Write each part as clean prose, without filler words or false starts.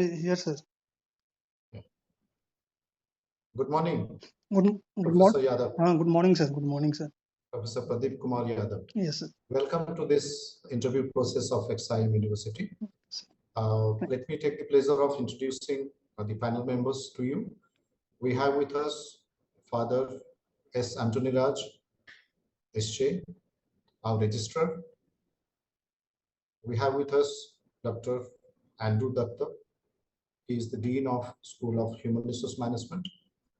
Yes, sir. Good morning, Good Professor Yadav, good morning, sir. Good morning, sir. Professor Pradeep Kumar Yadav. Yes, sir. Welcome to this interview process of XIM University. Let me take the pleasure of introducing the panel members to you. We have with us Father S. Anthony Raj, SJ, our registrar. We have with us Dr. Andrew Datta. He is the Dean of School of Human Resource Management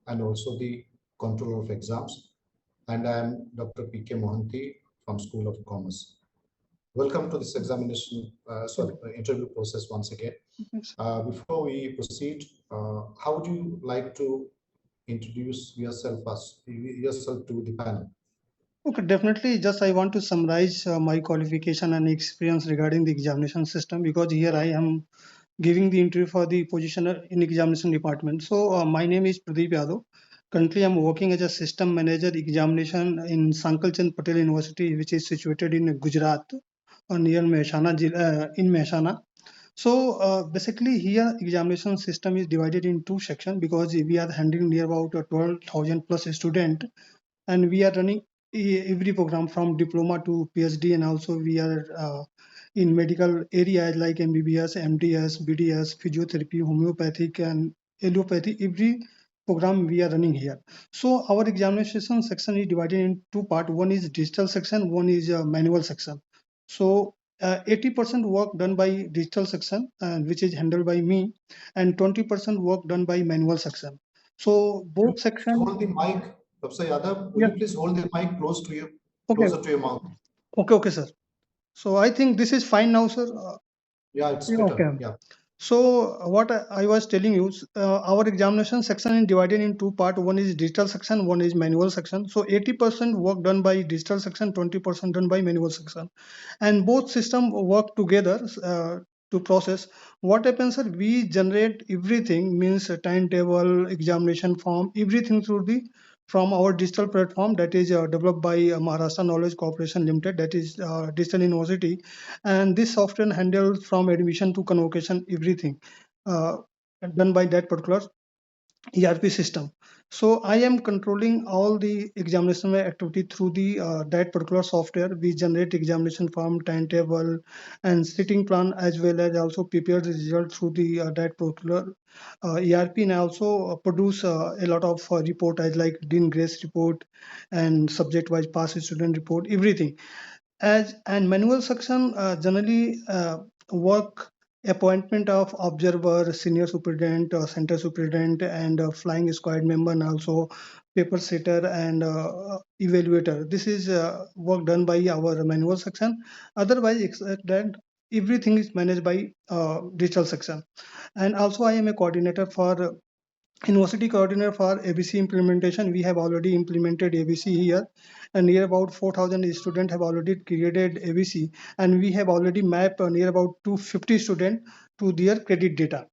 and also the Controller of Exams. And I am Dr. P.K. Mohanty from School of Commerce. Welcome to this interview process once again. Before we proceed, how would you like to introduce yourself to the panel? Okay, definitely. Just I want to summarize my qualification and experience regarding the examination system, because here I am giving the interview for the position in examination department. So my name is Pradeep Yadav. Currently, I'm working as a system manager examination in Sankal Chand Patel University, which is situated in Gujarat, near in Mehsana. So basically here examination system is divided in two sections, because we are handling near about 12,000 plus student, and we are running every program from diploma to PhD, and also we are in medical areas like MBBS, MDS, BDS, physiotherapy, homeopathic and allopathy. Every program we are running here. So our examination section is divided in two parts. One is digital section, one is manual section. So 80% work done by digital section, which is handled by me, and 20% work done by manual section. So both sections. Hold the mic, Professor Yadav. Will Yeah. you please hold the mic close to you, Okay. closer to your mouth? Okay, sir. So I think this is fine now, sir. Yeah, it's better. Okay. Yeah. So what I was telling you, our examination section is divided in two parts. One is digital section, one is manual section. So 80% work done by digital section, 20% done by manual section, and both system work together to process. What happens, sir? We generate everything, means a timetable, examination form, everything through the from our digital platform that is developed by Maharashtra Knowledge Corporation Limited, that is Digital University, and this software handles from admission to convocation everything uh, done by that particular ERP system. So I am controlling all the examination activity through the that particular software. We generate examination form, timetable, and sitting plan, as well as also prepare the result through the that particular ERP, and also produce a lot of report as like Dean Grace report and subject-wise past student report, everything. As and manual section generally work appointment of observer, senior superintendent, center superintendent, and flying squad member, and also paper setter and evaluator. This is work done by our manual section. Otherwise, except that everything is managed by digital section. And also, I am a coordinator for university coordinator for ABC implementation. We have already implemented ABC here, and near about 4,000 students have already created ABC, and we have already mapped near about 250 students to their credit data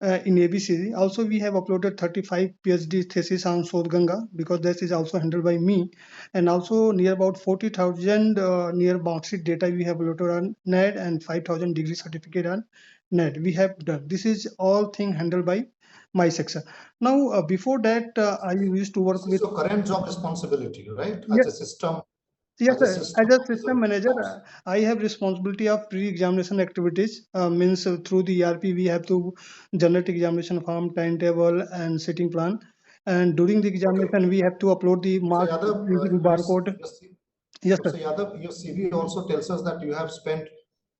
in ABC. Also, we have uploaded 35 PhD thesis on Sodh Ganga, because this is also handled by me, and also near about 40,000 near marksheet data we have uploaded on NET, and 5,000 degree certificate on NET. We have done. This is all thing handled by my section. Now, before that, I used to work This is with. your current job responsibility, right? Yeah, As a system. yes, As a sir. system As a system manager, I have responsibility of pre-examination activities. Means through the ERP, we have to generate examination form, timetable, and sitting plan. And during the examination, we have to upload the So marks Yadav, using barcode. Yes, sir. So Yadav, your CV also tells us that you have spent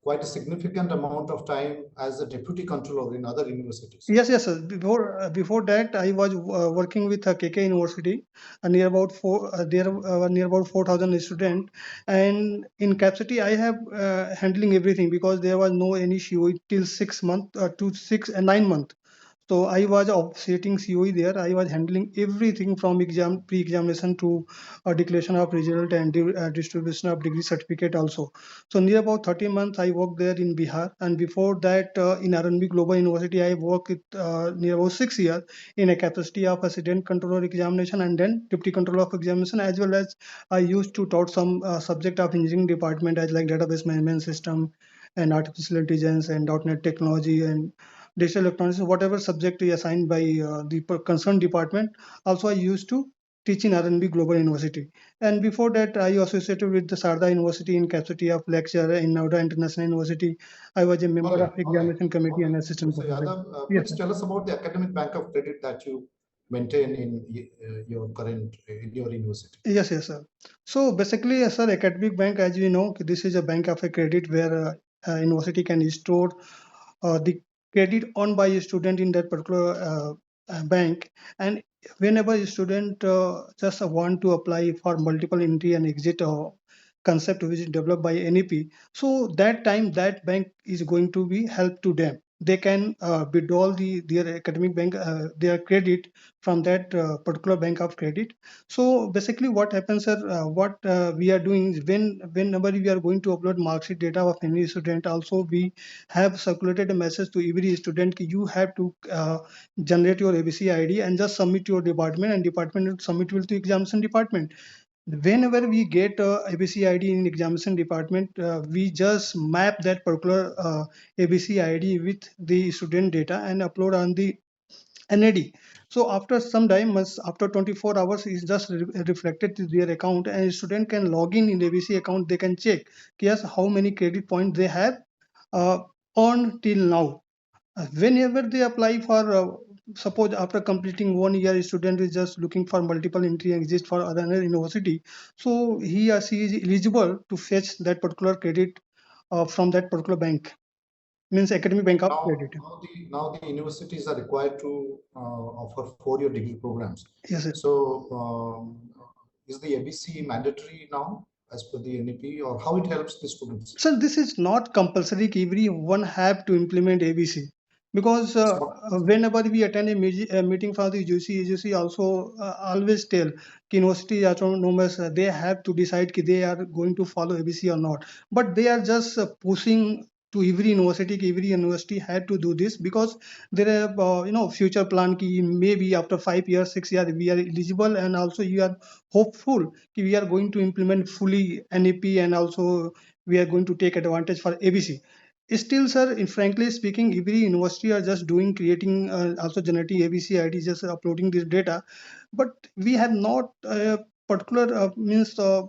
quite a significant amount of time as a deputy controller in other universities. Yes, sir. Before that, I was working with KK University, near about near about 4,000 students, and in capacity I have handling everything, because there was no any COE till 6 months to 6 and 9 months. So I was officiating COE there. I was handling everything from pre-examination to declaration of result and distribution of degree certificate also. So near about 30 months I worked there in Bihar, and before that in RNB Global University I worked with, near about 6 years in a capacity of assistant controller examination and then deputy controller of examination, as well as I used to taught some subject of engineering department as like database management system and artificial intelligence and .NET technology and digital electronics, whatever subject is assigned by the concerned department. Also, I used to teach in R&B Global University. And before that, I associated with the Sarda University in capacity of lecturer in Noida International University. I was a All member right, of all right, examination committee all right. and assistant So professor. Yadav, Yes, please sir. tell us about the academic bank of credit that you maintain in your current in your university. Yes, yes, sir. So basically, sir, academic bank, as we know, this is a bank of a credit where university can store the credit earned by a student in that particular bank. And whenever a student just want to apply for multiple entry and exit concept which is developed by NEP, so that time that bank is going to be help to them. They can withdraw their academic bank their credit from that particular bank of credit. So basically, what happens, sir? What we are doing is whenever we are going to upload mark sheet data of any student, also we have circulated a message to every student that you have to generate your ABC ID and just submit to your department, and department will submit will to examination department. Whenever we get ABC ID in examination department, we just map that particular ABC ID with the student data and upload on the NAD. So after some time, after 24 hours, is just reflected to their account, and student can log in ABC account. They can check yes how many credit points they have uh, earned till now. Whenever they apply for, suppose after completing 1 year, student is just looking for multiple entry and exist for other university. So he or she is eligible to fetch that particular credit from that particular bank, means academic bank of credit. Now the universities are required to offer 4-year degree programs. Yes, sir. So is the ABC mandatory now as per the NEP, or how it helps the students? So this is not compulsory. Everyone have to implement ABC because It's not. whenever we attend a meeting for the UGC also always tell university autonomous they have to decide they are going to follow ABC or not. But they are just pushing to every university had to do this because there are future plan ki maybe after 5 years 6 years we are eligible, and also you are hopeful ki we are going to implement fully NEP, and also we are going to take advantage for ABC. Still, sir, frankly speaking, every university are just doing creating also generating ABC ID, just uploading this data, but we have not particular means a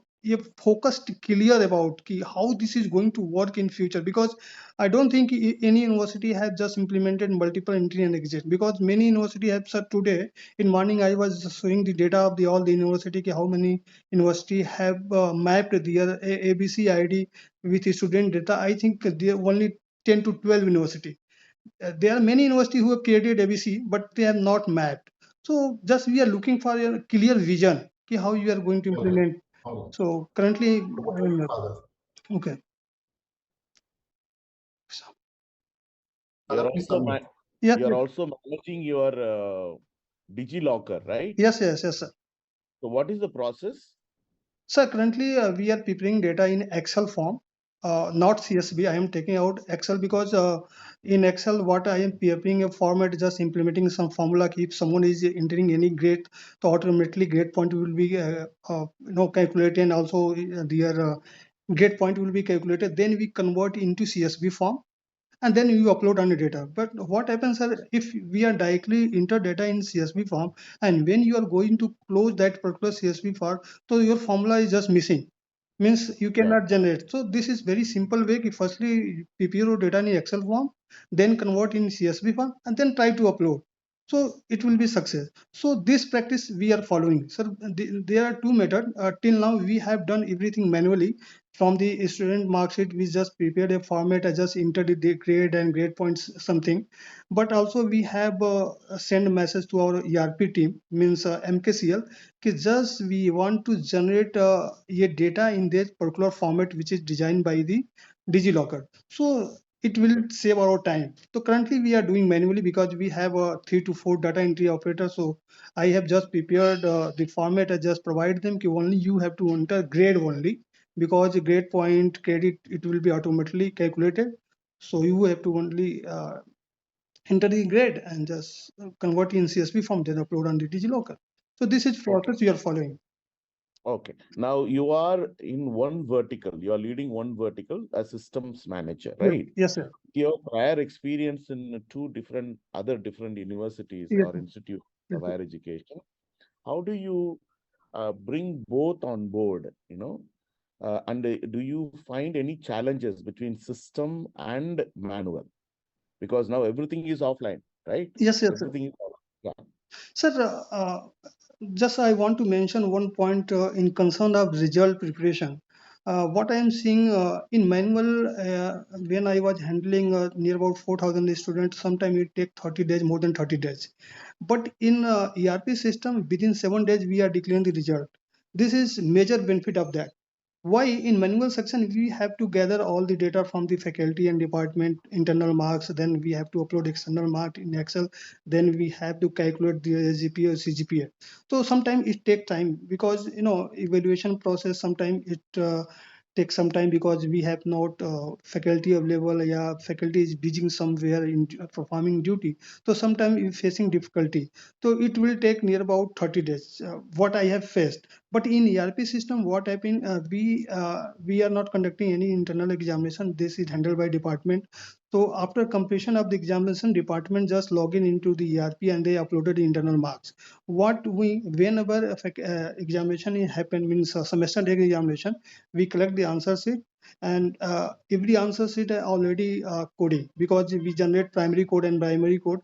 focused clear about how this is going to work in future, because I don't think any university has just implemented multiple entry and exit, because many university have said today in morning I was just showing the data of the all the university how many university have mapped their ABC ID with student data. I think there are only 10 to 12 university. There are many university who have created ABC, but they have not mapped. So just we are looking for a clear vision how you are going to All right. implement. All right. So currently, Over I to am you, not. Father. Okay. You're Father, please also unmute. Yes, you're yes, also managing your DigiLocker, right? yes, yes, yes, sir. So what is the process? So currently we are preparing data in Excel form, not CSV. I am taking out Excel because in Excel what I am preparing a format just implementing some formula. If someone is entering any grade, so automatically grade point will be calculated, and also their grade point will be calculated. Then we convert into CSV form, and then you upload on the data. But what happens, sir, if we are directly enter data in CSV form, and when you are going to close that particular CSV form, so your formula is just missing, means you Yeah. cannot generate. So this is very simple way. Firstly, prepare your data in Excel form, then convert in CSV form, and then try to upload. So it will be success. So this practice we are following. So there are two methods. Till now we have done everything manually. From the student mark sheet, we just prepared a format. I just entered the grade and grade points something. But also we have send a message to our ERP team, means MKCL, just we want to generate a data in that particular format which is designed by the DigiLocker. So it will save our time. So currently we are doing manually because we have a 3 to 4 data entry operator. So I have just prepared the format. I just provide them. Only you have to enter grade only, because the grade point credit it will be automatically calculated. So you have to only enter the grade and just convert in CSV form, then upload on the DigiLocker. So this is Okay. process we are following. Okay. Now you are in one vertical. You are leading one vertical as systems manager, Yes, right? yes, sir. Your prior experience in two different universities Yes, or sir. institutes Yes, of sir. higher education. How do you bring both on board? And do you find any challenges between system and manual? Because now everything is offline, right? Yes, yes, sir. Everything is offline. Yeah. Sir, just I want to mention one point in concern of result preparation. What I am seeing in manual, when I was handling near about 4,000 students, sometimes it take 30 days, more than 30 days. But in ERP system, within 7 days, we are declaring the result. This is major benefit of that. Why in manual section we have to gather all the data from the faculty and department internal marks, then we have to upload external mark in Excel, then we have to calculate the GPA or CGPA. So sometimes it take time because evaluation process sometimes it takes some time because we have not faculty available. Yeah, faculty is busy somewhere in performing duty. So sometimes we facing difficulty. So it will take near about 30 days. What I have faced. But in ERP system, what happened? We are not conducting any internal examination. This is handled by department. So after completion of the examination, department just log in into the ERP and they uploaded the internal marks. What we whenever examination happen means semester examination, we collect the answer sheet and every answer sheet already coding because we generate primary code and primary code,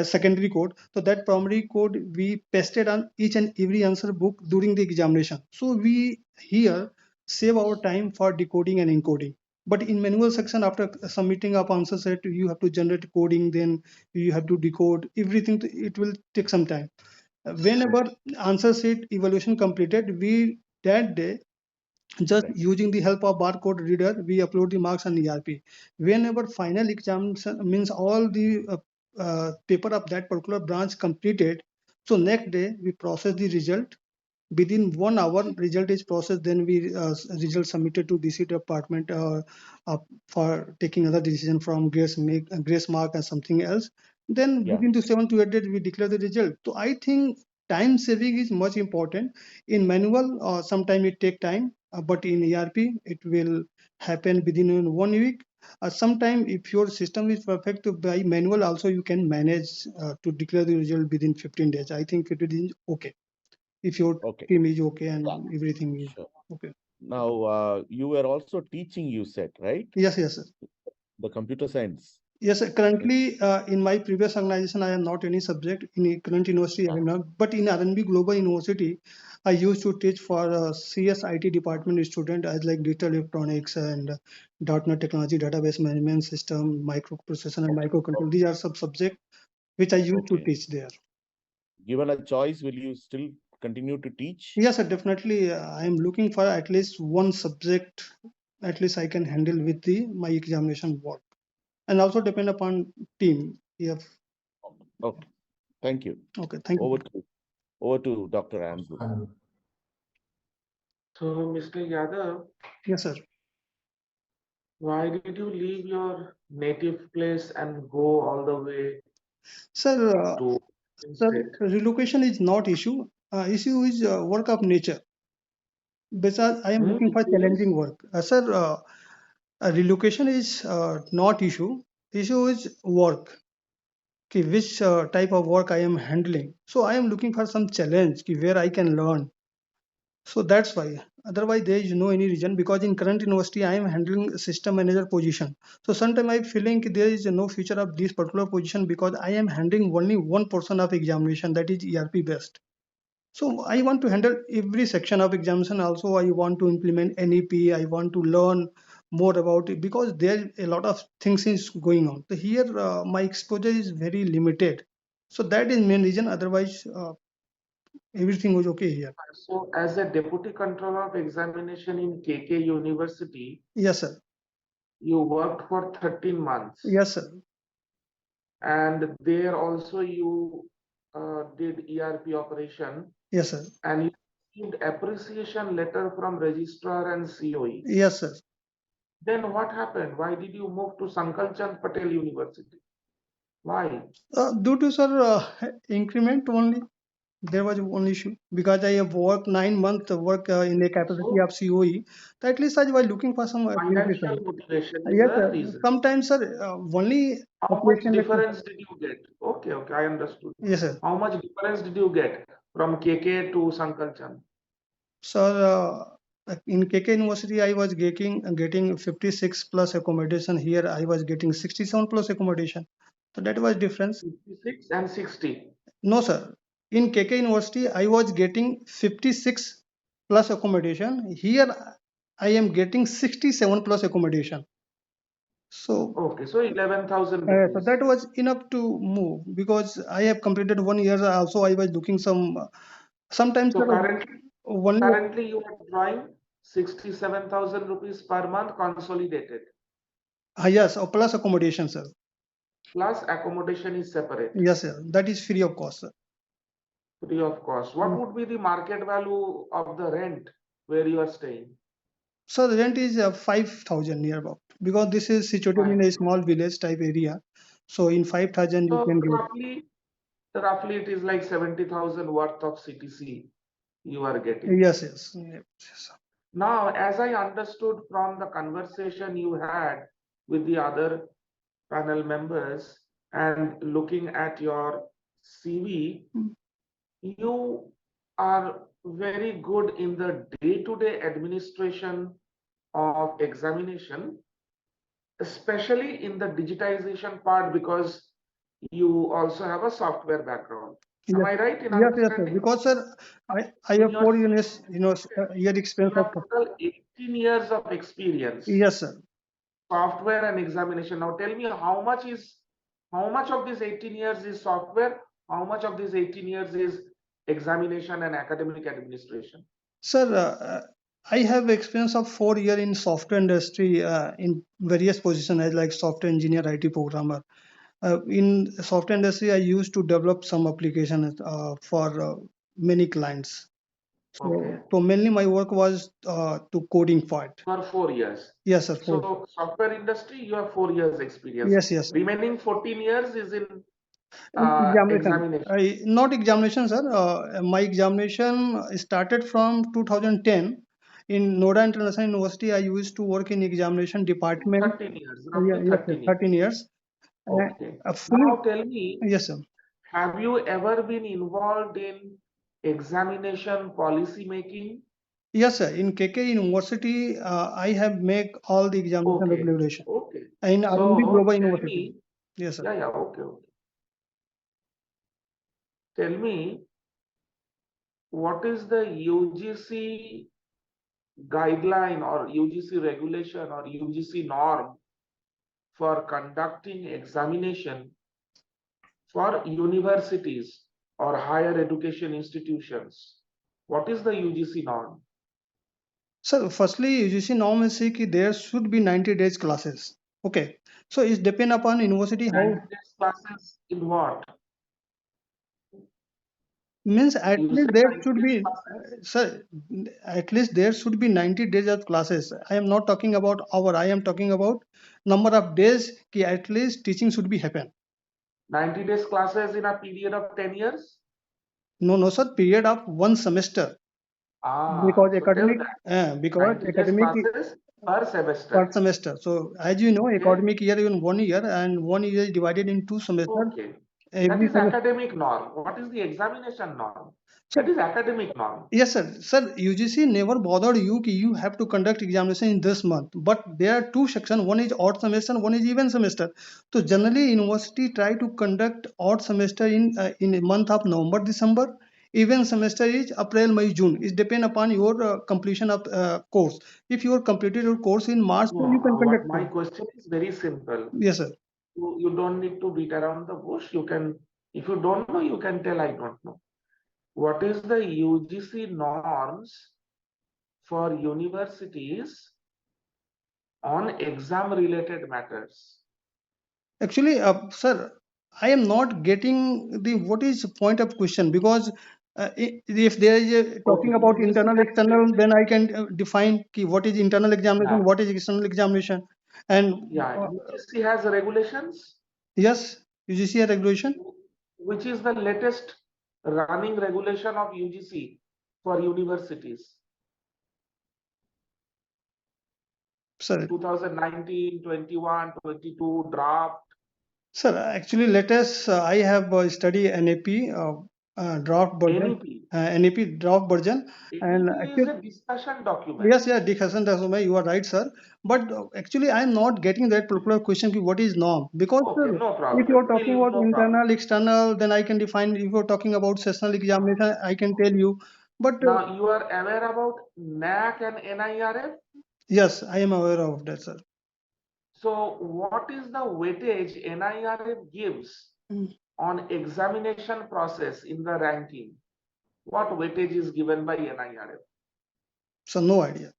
secondary code. So that primary code we pasted on each and every answer book during the examination. So we here save our time for decoding and encoding. But in manual section, after submitting up answer set, you have to generate coding, then you have to decode everything. It will take some time. Whenever answer sheet evaluation completed, we that day just Right. using the help of barcode reader, we upload the marks on ERP. Whenever final examination means all the paper of that particular branch completed, so next day we process the result. Within 1 hour result is processed, then we result submitted to DC department for taking other decision from grace mark and something else. Then Yeah. within the 7 to 8 days we declare the result. So I think time saving is much important. In manual sometime it take time, but in ERP it will happen within 1 week. Sometime if your system is perfect by manual also you can manage to declare the result within 15 days. I think it is okay if your Okay. team is okay Yeah. and everything is Sure. okay. Now you were also teaching, you said, right? Yes, yes, sir. The computer science. Yes, sir. Currently, in my previous organization, I am not any subject. In the current university, I am not. But in RNB Global University, I used to teach for CSIT department student as like digital electronics and .NET technology, database management system, microprocessor and microcontroller. These are some subject which I used to Okay. teach there. Given a choice, will you still continue to teach? Yes, sir. Definitely, I am looking for at least one subject. At least I can handle with the my examination work. And also depend upon team. If Okay. Thank you. okay, thank you. Over to Dr. Andrew. And So, Mr. Yadav, Yes, sir. why did you leave your native place and go all the way Sir, to sir, state? relocation is not issue. Issue is work of nature. Because I am looking for Yes. challenging work. Sir, relocation is not issue. Issue is work. Ki which type of work I am handling. So I am looking for some challenge ki where I can learn. So that's why. Otherwise, there is no any reason because in current university I am handling system manager position. So sometimes I feeling ki there is no future of this particular position because I am handling only one portion of examination, that is ERP based. So I want to handle every section of examination. Also, I want to implement NEP. I want to learn more about it because there a lot of things is going on. So here my exposure is very limited. So that is main reason. Otherwise, everything was okay here. So, as a deputy controller of examination in KK University, Yes, sir. you worked for 13 months, Yes, sir. and there also you did ERP operation, Yes, sir. and you received appreciation letter from registrar and COE. Yes, sir. Then what happened? Why did you move to Sankal Chand Patel University? Why? Due to sir increment only there was one issue because I have worked 9 months work in a capacity So of COE. So at least I was looking for some financial appreciation. motivation is Yes, a sir. reason. Sometimes, sir, only How much appreciation. difference did you get? Okay, okay, I understood. Yes, sir. How much difference did you get from KK to Sankalchan? So in KK University, I was getting 56 plus accommodation. Here, I was getting 67 plus accommodation. So that was difference. 56 and 60. No, sir. In KK University, I was getting 56 plus accommodation. Here, I am getting 67 plus accommodation. So, Okay, so 11,000 so rupees. that was enough to move because I have completed 1 year. Also, I was looking some. Sometimes, So sir, only currently you are drawing 67,000 rupees per month consolidated, yes, plus accommodation, sir. plus accommodation is separate, Yes, sir. That is free of cost, sir. free of cost. What would be the market value of the rent where you are staying? So the rent is 5,000 near about because this is situated in Fine. a small village type area. So in 5,000 you So can get. roughly it is like 70,000 worth of CTC you are getting. Yes, yes. Yes. Now, as I understood from the conversation you had with the other panel members and looking at your CV, you are very good in the day-to-day administration of examination, especially in the digitization part because you also have a software background. Am Yes, I right in yes, yes, sir. understanding? Because sir, I In have your 4 years, year you experience of. have total 18 years of experience, Yes, sir. software and examination. Now tell me how much of this 18 years is software, how much of this 18 years is examination and academic administration? Sir, I have experience of 4 year in software industry in various positions as like software engineer, IT programmer. In software industry, I used to develop some applications for many clients. Okay, So mainly my work was to coding part. for 4 years. Yes, sir. So software industry, you have 4 years experience. Yes, yes. Remaining 14 years is in Examination. examination. Not examination, sir. My examination started from 2010. In Noida International University, I used to work in examination department. 13 years, Yeah, roughly yes, sir, 13 years. 13 years. Okay. Fully, Now tell me, yes, sir. have you ever been involved in examination policy making? Yes, sir. In KK University, I have make all the examination Okay, regulation. okay. In IMD So Global tell University. me, Yes, sir. yeah, okay, okay. Tell me, what is the UGC guideline or UGC regulation or UGC norm for conducting examination for universities or higher education institutions? What is the UGC norm? So firstly, UGC norm is कि there should be 90 days classes. Okay. So it depend upon university 90 how days classes in what? means at You least said there 90 should days be classes. sir, at least there should be 90 days of classes. I am not talking about hour. I am talking about number of days कि at least teaching should be happen. 90 days classes in a period of 10 years? No, no, sir. Period of one semester Ah, because so tell academic that because 90 days academic classes per per semester. semester. So as you know, Okay, academic year is in 1 year and 1 year is divided in two semesters. okay. That Every is semester. academic norm. What is the examination norm? So That is academic norm. yes, sir. Sir, UGC never bothered you कि you have to conduct examination in this month. But there are two sections. One is odd semester, one is even semester. So generally, university try to conduct odd semester in a month of November, December. Even semester is April, May, June. It depend upon your completion of course. If you have completed your course in March, No, then you can what conduct. my question is very simple. Yes, sir. You don't need to beat around the bush. You can, if you don't know, you can tell I don't know. What is the UGC norms for universities on exam related matters? Actually, sir, I am not getting the what is the point of question because if there is a Okay, talking about UGC internal has external, then I specified, can define ki what is internal yeah, examination, what is external examination, and yeah, UGC has regulations. yes, UGC regulation. Which is the latest running regulation of UGC for universities? Sir, 2019, 21, 22 draft. sir, actually, let us. I have studied NAP draft version, NEP. NAP draft version, and NEP is actually, a discussion document. yes, yeah, Dick Hassan Dasumai, you are right, sir. But actually, I am not getting that particular question. Ki what is norm? Because Okay, sir, no if you problem. are talking about No problem. internal, external, then I can define. If you are talking about sessional examination, I can tell you. But Now you are aware about NAC and NIRF. yes, I am aware of that, sir. So what is the weightage NIRF gives Mm. on examination process in the ranking? What weightage is given by NIRF? So no idea.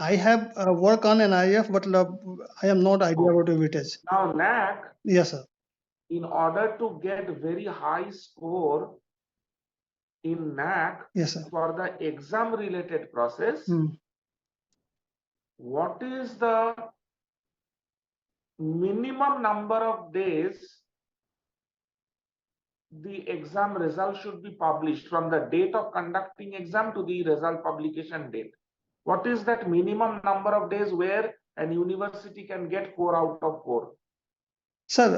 I have work on an IF, but I am not idea Okay. about the weightage. Now NAC, Yes, sir. in order to get very high score in NAC Yes, sir. for the exam related process, Hmm. what is the minimum number of days the exam result should be published from the date of conducting exam to the result publication date? What is that minimum number of days where an university can get 4 out of 4? Sir,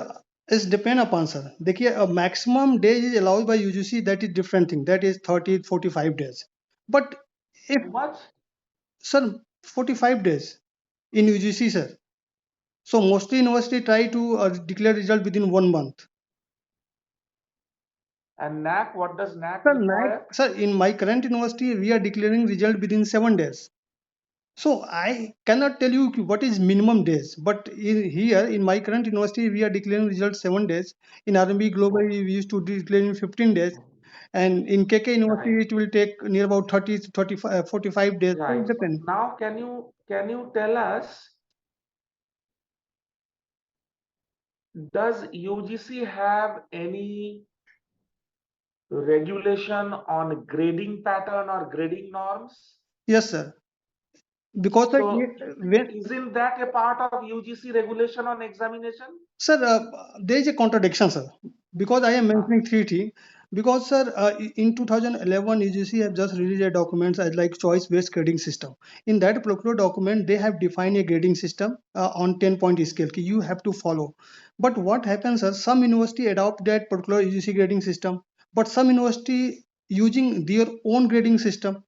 it's depend upon sir. देखिए a maximum days is allowed by UGC, that is different thing. That is 30, 45 days. But if How much? sir 45 days in UGC, sir. So mostly university try to declare result within 1 month. And NAC, what does NAC Sir, require? sir, in my current university, we are declaring result within 7 days. So I cannot tell you what is minimum days, but here in my current university, we are declaring results 7 days. In RMB Global, we used to declare in 15 days, and in KK University, Right. it will take near about 30, 35, 45 days. So Right. it depends. Now, can you tell us, does UGC have any regulation on grading pattern or grading norms? Yes, sir. Because So when isn't that a part of UGC regulation on examination? sir, there is a contradiction, sir. Because I am mentioning 3T. Because, sir, in 2011, UGC have just released a document as like choice-based grading system. In that particular document, they have defined a grading system on 10-point scale. Ki you have to follow. But what happens, sir? Some university adopt that particular UGC grading system, but some university using their own grading system.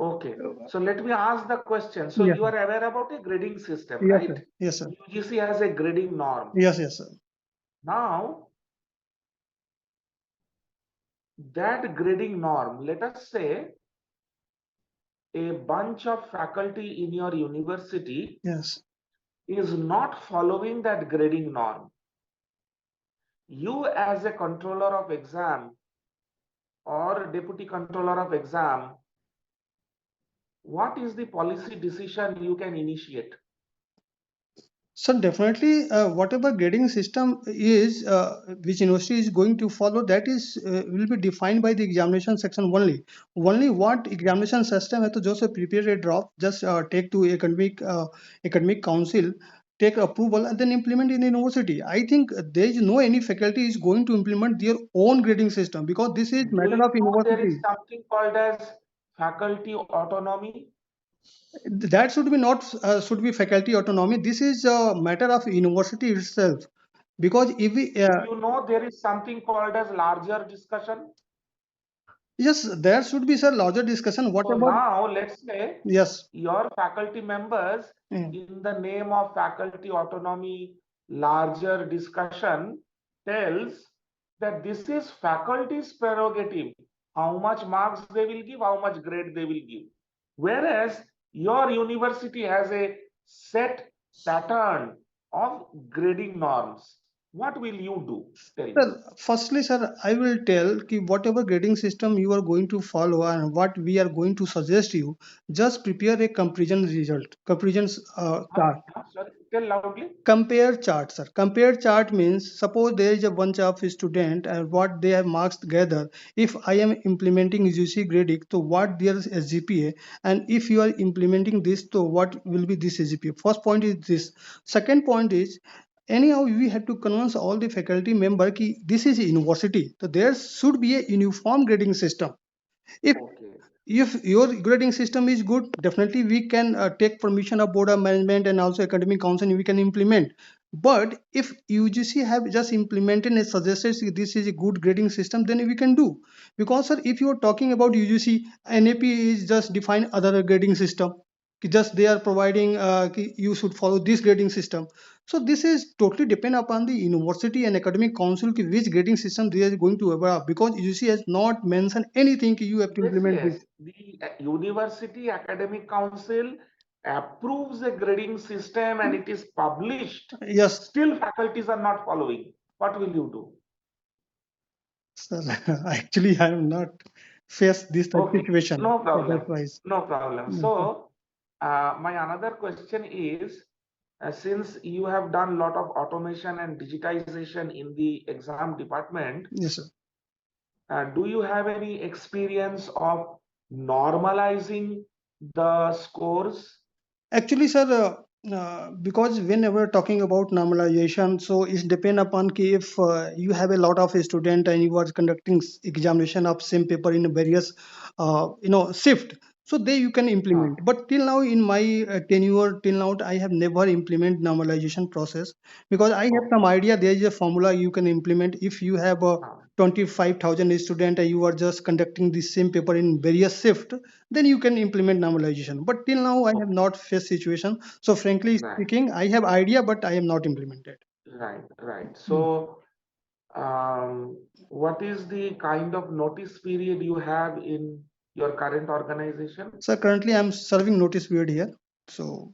Okay. So let me ask the question. So Yes, you are aware about a grading system, yes, right? sir. Yes, sir. UGC has a grading norm. Yes, yes, sir. Now, that grading norm, let us say a bunch of faculty in your university Yes. is not following that grading norm. You as a controller of exam or deputy controller of exam, what is the policy decision you can initiate? So definitely, whatever grading system is, which university is going to follow, that is will be defined by the examination section only. Only what examination system has to just prepare a draft, just take to academic council, take approval, and then implement in the university. I think there is no any faculty is going to implement their own grading system, because this is Do matter you of know there is university. something called as faculty autonomy? That should be not should be faculty autonomy. This is a matter of university itself, because if we Do you know there is something called as larger discussion? yes, there should be a larger discussion. What So about now let's say yes, your faculty members, mm, in the name of faculty autonomy, larger discussion tells that this is faculty's prerogative, how much marks they will give, how much grade they will give. Whereas your university has a set pattern of grading norms. What will you do? Tell me. sir. Firstly, sir, I will tell ki whatever grading system you are going to follow and what we are going to suggest you, just prepare a comparison result, comparison chart. Sorry, tell loudly. Compare chart, sir. Compare chart means suppose there is a bunch of student and what they have marks together. If I am implementing UGC grading, so what their SGPA, and if you are implementing this, so what will be this SGPA? First point is this. Second point is anyhow we have to convince all the faculty member ki this is a university, so there should be a uniform grading system. If Okay. if your grading system is good, definitely we can take permission of board of management and also academic council, we can implement. But if UGC have just implemented and suggested this is a good grading system, then we can do. Because sir, if you are talking about UGC, NAP is just define other grading system, just they are providing you should follow this grading system. So this is totally depend upon the university and academic council which grading system they are going to evolve, because UGC has not mentioned anything you have to Yes, implement yes. this. The University Academic Council approves a grading system and it is published. Yes, Still, faculties are not following. What will you do? sir. Actually, I am not faced this type Okay, situation. no So problem. that's why. No problem. Yes, sir. So, my another question is, since you have done a lot of automation and digitization in the exam department, Yes, sir. do you have any experience of normalizing the scores? Actually, sir, because whenever talking about normalization, so it's depend upon ki if you have a lot of student and you are conducting examination of same paper in various, shift. So there you can Ah, implement. But till now, in my tenure, till now, I have never implement normalization process, because I have some okay. idea. There is a formula you can implement if you have a Ah, 25,000 student and you are just conducting the same paper in various shift, then you can implement normalization. But till now I have okay. not faced situation, so frankly Right, speaking I have idea but I am not implemented. right, right. Mm. So, what is the kind of notice period you have in your current organization? So currently I'm serving notice period here. So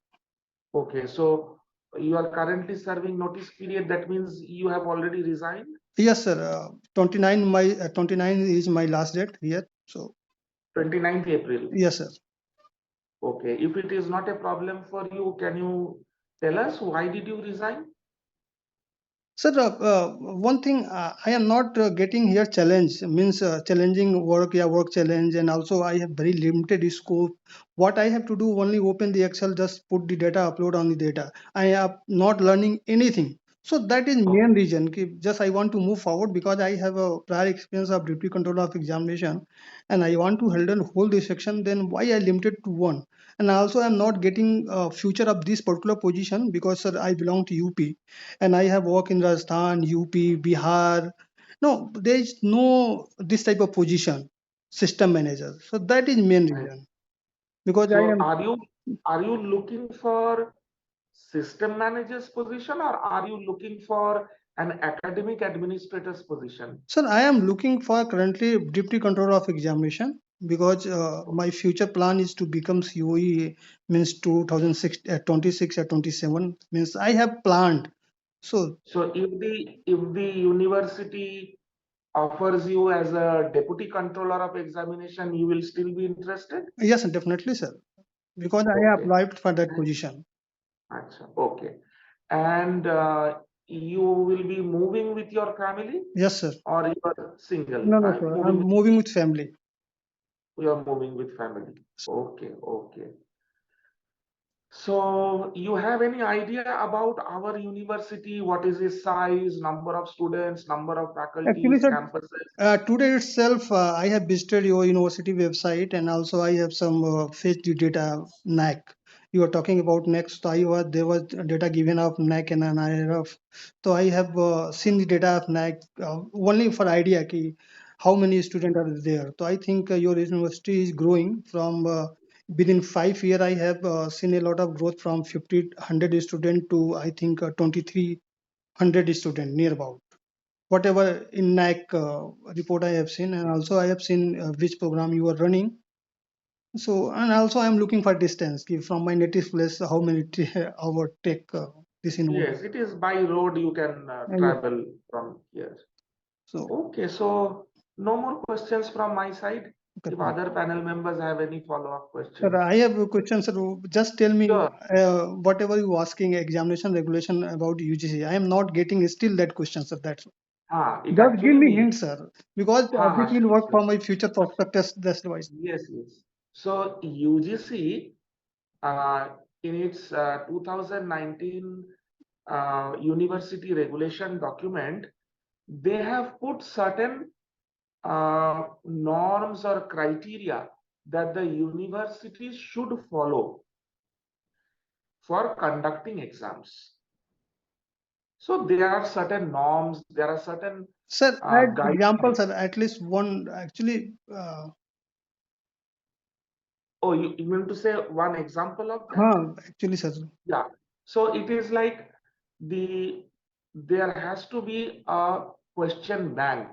Okay, so you are currently serving notice period. That means you have already resigned. yes sir, 29 my 29 is my last date here. So 29th April. yes sir. Okay, if it is not a problem for you, can you tell us why did you resign? Sir, one thing I am not getting here challenge means challenging work, yeah, work challenge, and also I have very limited scope. What I have to do only open the Excel, just put the data, upload on the data. I am not learning anything. So that is main Okay, reason. Just I want to move forward because I have a prior experience of deputy controller of examination, and I want to hold this section. Then why I limited to one? And also I'm not getting future of this particular position because sir I belong to UP and I have worked in Rajasthan, UP, Bihar. No, there is no this type of position, system manager. So that is main right. reason because I So am. are you looking for system manager's position or are you looking for an academic administrator's position? Sir, I am looking for currently deputy controller of examination because my future plan is to become COE means 2006, 26 or 27 means I have planned. So So if the university offers you as a deputy controller of examination, you will still be interested? yes, definitely, sir, because I Okay. applied for that position. Acha, okay. And you will be moving with your family Yes, sir. or you are single? No, no, sir. I'm Moving with, moving with family. you are moving with family. Okay, okay. So you have any idea about our university? What is its size, number of students, number of Actually, faculties, sir, campuses? today itself, I have visited your university website and also I have some fetched the data NAC. You are talking about next. I was there was data given of NAC and an IRF. So I have seen the data of NAC only for idea ki how many students are there. So I think your university is growing from within 5 years. I have seen a lot of growth from 50 100 student to I think 2300 student near about whatever in NAC report I have seen, and also I have seen which program you are running. So, and also I am looking for distance from my native place, how many hour take this in one. Yes, it is by road you can Yeah. travel from here. So, Okay, so no more questions from my side. okay, If fine. other panel members have any follow-up Sir, questions. I have a question, sir. Just tell me Sure. whatever you asking examination regulation about UGC. I am not getting still that question, sir. That's It just give actually me means, hint, sir, because this will sure, work sure. for my future prospectus. That's why. Yes, yes. So UGC, in its 2019 university regulation document, they have put certain norms or criteria that the universities should follow for conducting exams. So there are certain norms, there are certain Sir, as example, guidelines. sir, at least one actually. Oh, you mean to say one example of that? Actually, sir. Yeah. So it is like there has to be a question bank.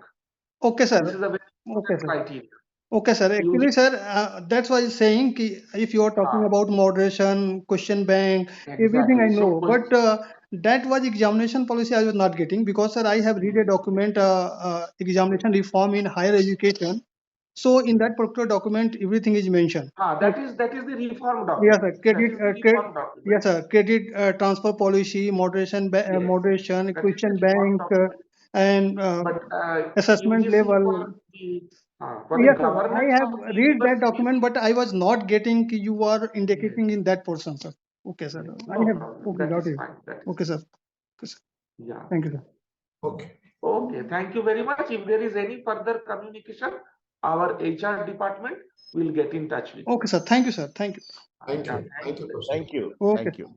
Okay, sir. This is a very Okay, important sir. criteria. Okay, sir. Actually, sir, that's why I'm saying ki if you are talking about moderation, question bank, everything I Exactly. So know. But that was examination policy I was not getting because, sir, I have read a document, examination reform in higher education. So in that particular document, everything is mentioned. that is the reform Yes, document. sir. That is the reform document. Yes, sir. Credit transfer policy, moderation, Yes, moderation, that is question the reform bank, document. and But assessment UGC level. for the Yes, sir. I governance have of the read that universities. document, but I was not getting ki you are Yes, indicating in that portion, sir. Okay, sir. yes, I no have problem. okay, That got is it. fine. That is Okay, sir. Okay, sir. yeah. Thank you, sir. Okay. Okay, thank you very much. If there is any further communication, our HR department will get in touch with you. Okay, sir. Thank you, sir. Thank you. Thank Yeah, you. thank Thank you, you. Kaushik. Thank you. Okay. Thank you.